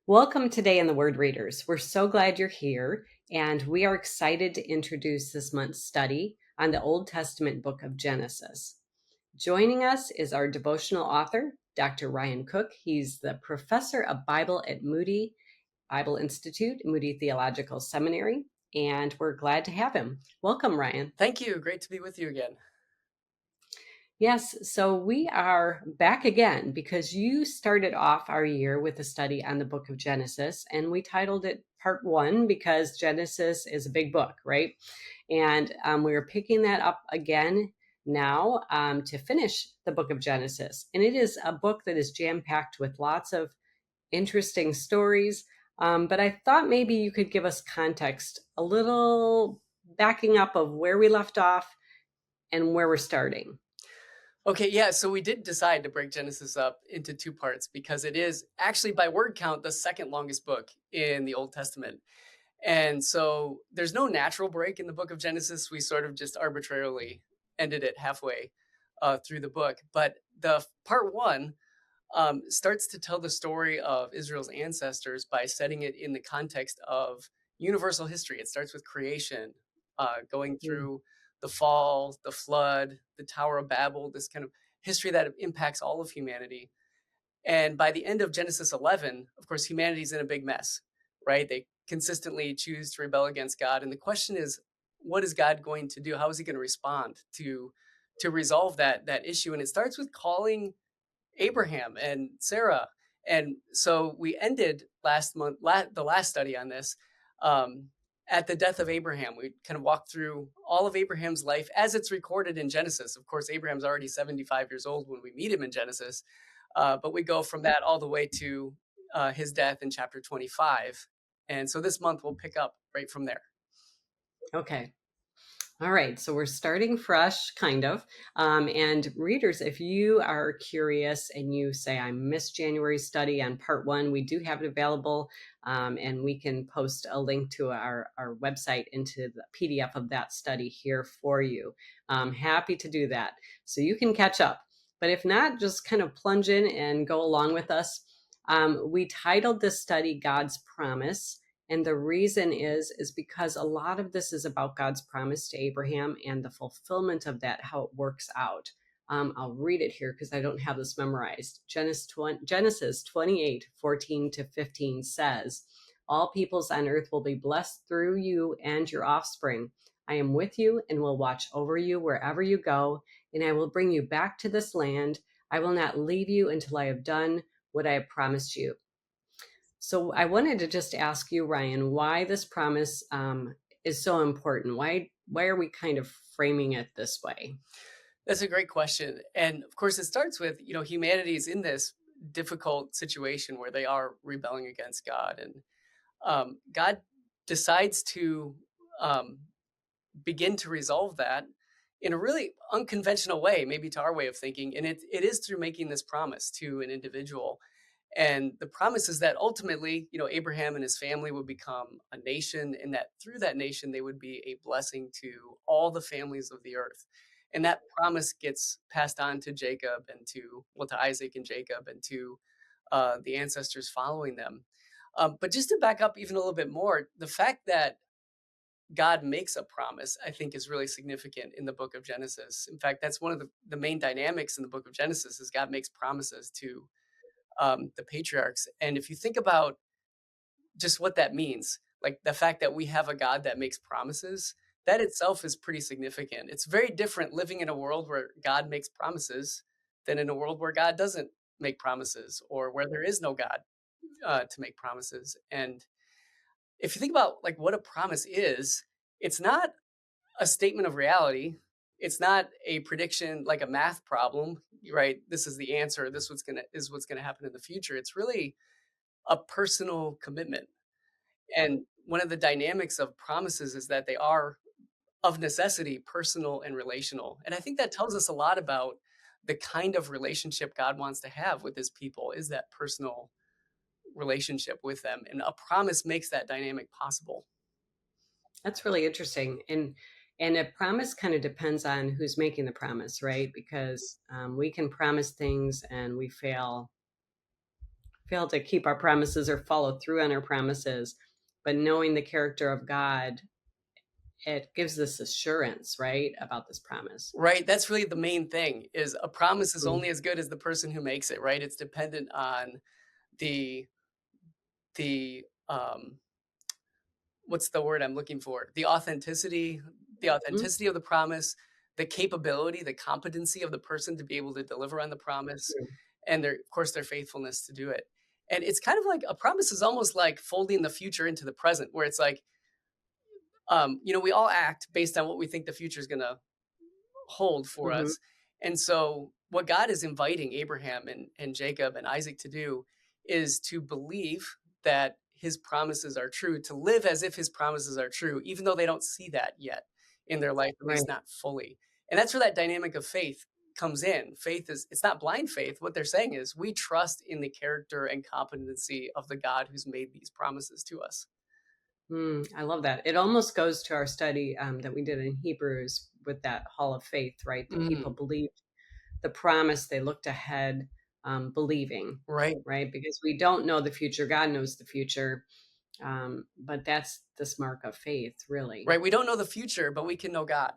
Welcome today in the Word Readers. We're so glad you're here, and we are excited to introduce this month's study on the Old Testament book of Genesis. Joining us is our devotional author, Dr. Ryan Cook. He's the professor of Bible at Moody Bible Institute, Moody Theological Seminary, and we're glad to have him. Welcome, Ryan. Thank you. Great to be with you again. Yes, so we are back again because you started off our year with a study on the book of Genesis, and we titled it Part 1 because Genesis is a big book, right? And we are picking that up again now to finish the book of Genesis. And it is a book that is jam-packed with lots of interesting stories, but I thought maybe you could give us context, a little backing up of where we left off and where we're starting. Okay, yeah, so we did decide to break Genesis up into two parts because it is actually, by word count, the second longest book in the Old Testament. And so there's no natural break in the book of Genesis. We sort of just arbitrarily ended it halfway through the book. But the part one starts to tell the story of Israel's ancestors by setting it in the context of universal history. It starts with creation, going through the fall, the flood, the Tower of Babel, this kind of history that impacts all of humanity. And by the end of Genesis 11, of course, humanity's in a big mess, right? They consistently choose to rebel against God. And the question is, what is God going to do? How is he going to respond to resolve that issue? And it starts with calling Abraham and Sarah. And so we ended last month, the last study on this, at the death of Abraham. We kind of walked through all of Abraham's life as it's recorded in Genesis. Of course, Abraham's already 75 years old when we meet him in Genesis, but we go from that all the way to his death in chapter 25. And so this month we'll pick up right from there. Okay. All right, so we're starting fresh, kind of. And readers, if you are curious and you say, I missed January's study on part 1, we do have it available, and we can post a link to our website into the PDF of that study here for you. I'm happy to do that, so you can catch up. But if not, just kind of plunge in and go along with us. We titled this study God's Promise. And the reason is because a lot of this is about God's promise to Abraham and the fulfillment of that, how it works out. I'll read it here because I don't have this memorized. Genesis 28:14-15 says, all peoples on earth will be blessed through you and your offspring. I am with you and will watch over you wherever you go, and I will bring you back to this land. I will not leave you until I have done what I have promised you. So I wanted to just ask you, Ryan, why this promise is so important. Why are we kind of framing it this way? That's a great question. And of course, it starts with, humanity is in this difficult situation where they are rebelling against God. And God decides to begin to resolve that in a really unconventional way, maybe to our way of thinking. And it is through making this promise to an individual. And the promise is that ultimately, Abraham and his family would become a nation, and that through that nation, they would be a blessing to all the families of the earth. And that promise gets passed on to Jacob and to Isaac and Jacob and to the ancestors following them. But just to back up even a little bit more, the fact that God makes a promise, I think, is really significant in the book of Genesis. In fact, that's one of the main dynamics in the book of Genesis is God makes promises to the patriarchs. And if you think about just what that means, like the fact that we have a God that makes promises, that itself is pretty significant. It's very different living in a world where God makes promises than in a world where God doesn't make promises or where there is no God to make promises. And if you think about like what a promise is, it's not a statement of reality. It's not a prediction like a math problem, right? This is the answer. This is what's gonna happen in the future. It's really a personal commitment. And one of the dynamics of promises is that they are of necessity personal and relational. And I think that tells us a lot about the kind of relationship God wants to have with his people, is that personal relationship with them. And a promise makes that dynamic possible. That's really interesting. And a promise kind of depends on who's making the promise, right? Because we can promise things and we fail fail to keep our promises or follow through on our promises. But knowing the character of God, it gives this assurance, right, about this promise. Right, that's really the main thing, is a promise is Mm. only as good as the person who makes it, right? It's dependent on the the, what's the word I'm looking for? The Mhm. authenticity of the promise, the capability, the competency of the person to be able to deliver on the promise, True. and of course, their faithfulness to do it. And it's kind of like a promise is almost like folding the future into the present, where it's like, we all act based on what we think the future is gonna hold for Mhm. us. And so what God is inviting Abraham and Jacob and Isaac to do is to believe that his promises are true, to live as if his promises are true, even though they don't see that yet in their life, at Right. least not fully. And that's where that dynamic of faith comes in. Faith is, it's not blind faith. What they're saying is we trust in the character and competency of the God who's made these promises to us. I love that. It almost goes to our study that we did in Hebrews with that hall of faith, right? The people Mm, believed the promise, they looked ahead, believing, right. right? Because we don't know the future. God knows the future. But that's this mark of faith, really. Right. We don't know the future, but we can know God.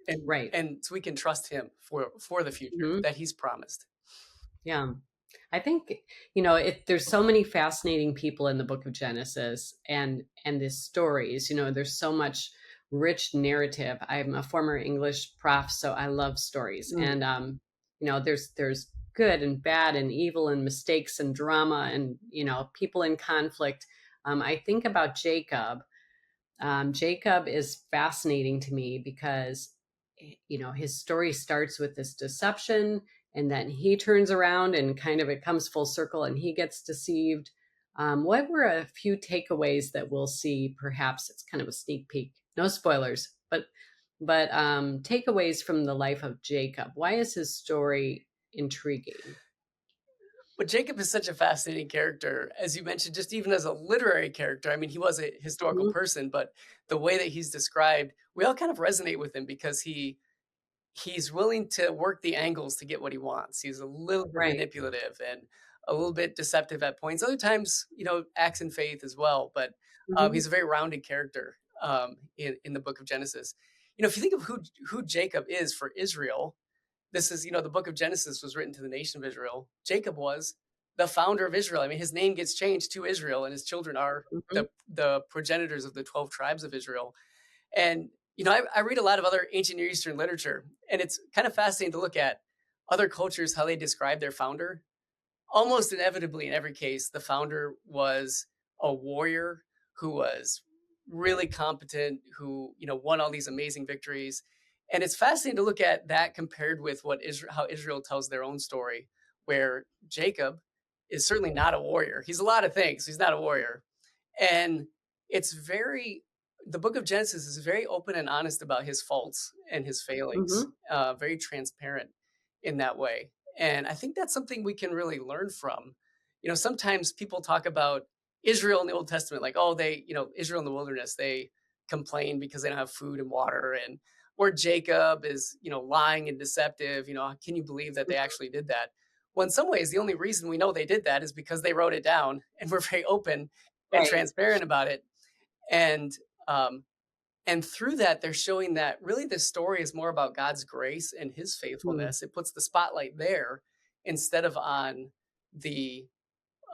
And Right. and so we can trust him for the future Mhm. that he's promised. Yeah. I think, there's so many fascinating people in the book of Genesis and the stories, there's so much rich narrative. I'm a former English prof, so I love stories. Mm. And there's good and bad and evil and mistakes and drama and, people in conflict. I think about Jacob. Jacob is fascinating to me because, his story starts with this deception, and then he turns around and kind of it comes full circle and he gets deceived. What were a few takeaways that we'll see? Perhaps it's kind of a sneak peek, no spoilers, but takeaways from the life of Jacob. Why is his story intriguing? But Jacob is such a fascinating character, as you mentioned, just even as a literary character. I mean, he was a historical Mhm. person, but the way that he's described, we all kind of resonate with him because he's willing to work the angles to get what he wants. He's a little bit Right. manipulative and a little bit deceptive at points. Other times, acts in faith as well. But Mhm. he's a very rounded character in the book of Genesis. If you think of who Jacob is for Israel, this is, the book of Genesis was written to the nation of Israel. Jacob was the founder of Israel. I mean, his name gets changed to Israel, and his children are Mhm. the progenitors of the 12 tribes of Israel. And, I read a lot of other ancient Near Eastern literature, and it's kind of fascinating to look at other cultures, how they describe their founder. Almost inevitably, in every case, the founder was a warrior who was really competent, who, won all these amazing victories. And it's fascinating to look at that compared with how Israel tells their own story, where Jacob is certainly not a warrior. He's a lot of things. He's not a warrior. And it's very the book of Genesis is very open and honest about his faults and his failings, Mhm. very transparent in that way. And I think that's something we can really learn from. Sometimes people talk about Israel in the Old Testament, like, oh, Israel in the wilderness, they complain because they don't have food and water, and or Jacob is, lying and deceptive. Can you believe that they actually did that? Well, in some ways, the only reason we know they did that is because they wrote it down and were very open and Right. transparent about it. And um, and through that, they're showing that really this story is more about God's grace and His Mm. faithfulness. It puts the spotlight there instead of on the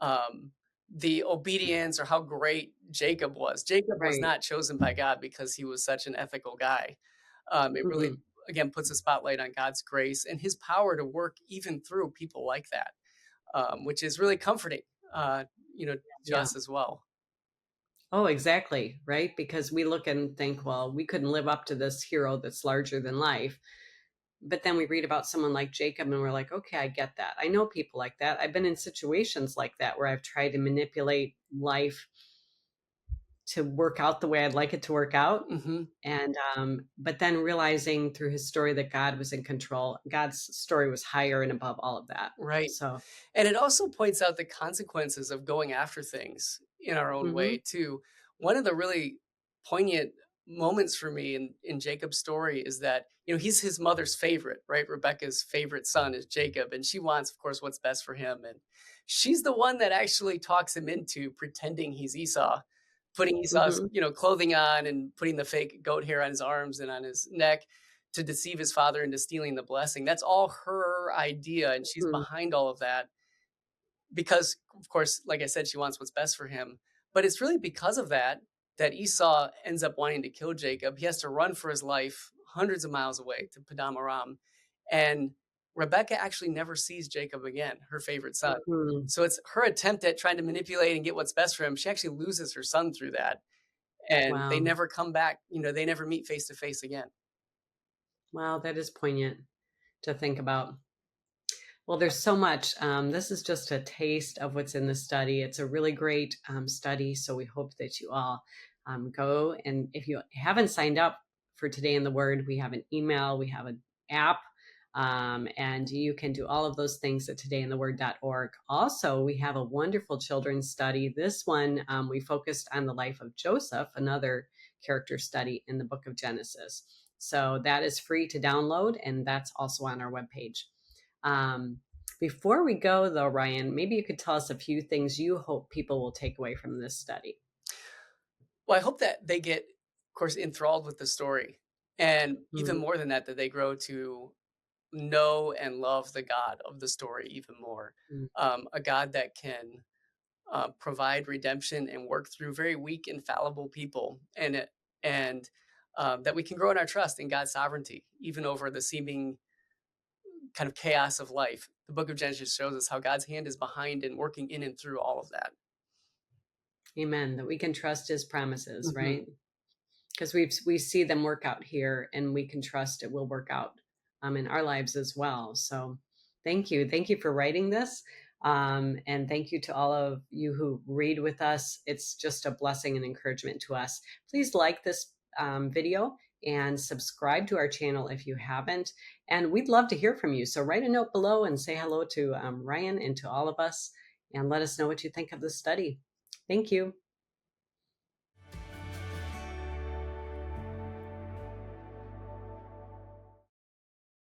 um, the obedience or how great Jacob was. Jacob was Right. not chosen by God because he was such an ethical guy. It really, Mhm. again, puts a spotlight on God's grace and His power to work even through people like that, which is really comforting, uh, to Yeah. us as well. Oh, exactly, right? Because we look and think, well, we couldn't live up to this hero that's larger than life. But then we read about someone like Jacob and we're like, okay, I get that. I know people like that. I've been in situations like that where I've tried to manipulate life to work out the way I'd like it to work out. Hmm. And but then realizing through his story that God was in control, God's story was higher and above all of that. Right. So, And it also points out the consequences of going after things in our own way mhm. too. One of the really poignant moments for me in Jacob's story is that, he's his mother's favorite, right? Rebecca's favorite son is Jacob, and she wants, of course, what's best for him. And she's the one that actually talks him into pretending he's Esau, putting Esau's, Hmm. clothing on and putting the fake goat hair on his arms and on his neck to deceive his father into stealing the blessing. That's all her idea, and she's behind all of that because, of course, like I said, she wants what's best for him. But it's really because of that that Esau ends up wanting to kill Jacob. He has to run for his life hundreds of miles away to Padam Aram. And Rebecca actually never sees Jacob again, her favorite son. Hmm. So it's her attempt at trying to manipulate and get what's best for him. She actually loses her son through that. And they Wow. never come back, they never meet face to face again. Wow, that is poignant to think about. Well, there's so much. This is just a taste of what's in the study. It's a really great study. So we hope that you all go. And if you haven't signed up for Today in the Word, we have an email, we have an app, and you can do all of those things at todayintheword.org. Also, we have a wonderful children's study. This one, we focused on the life of Joseph, another character study in the book of Genesis. So that is free to download, and that's also on our webpage. Before we go, though, Ryan, maybe you could tell us a few things you hope people will take away from this study. Well, I hope that they get, of course, enthralled with the story. And even Mm, more than that, that they grow to know and love the God of the story even more. mm. A God that can provide redemption and work through very weak and fallible people, and that we can grow in our trust in God's sovereignty, even over the seeming kind of chaos of life. The book of Genesis shows us how God's hand is behind and working in and through all of that. Amen. That we can trust his promises, Hmm. right? Because we see them work out here, and we can trust it will work out in our lives as well. So thank you for writing this, and thank you to all of you who read with us. It's just a blessing and encouragement to us. Please like this video and subscribe to our channel if you haven't, and we'd love to hear from you. So write a note below and say hello to Ryan and to all of us, and let us know what you think of the study. Thank you.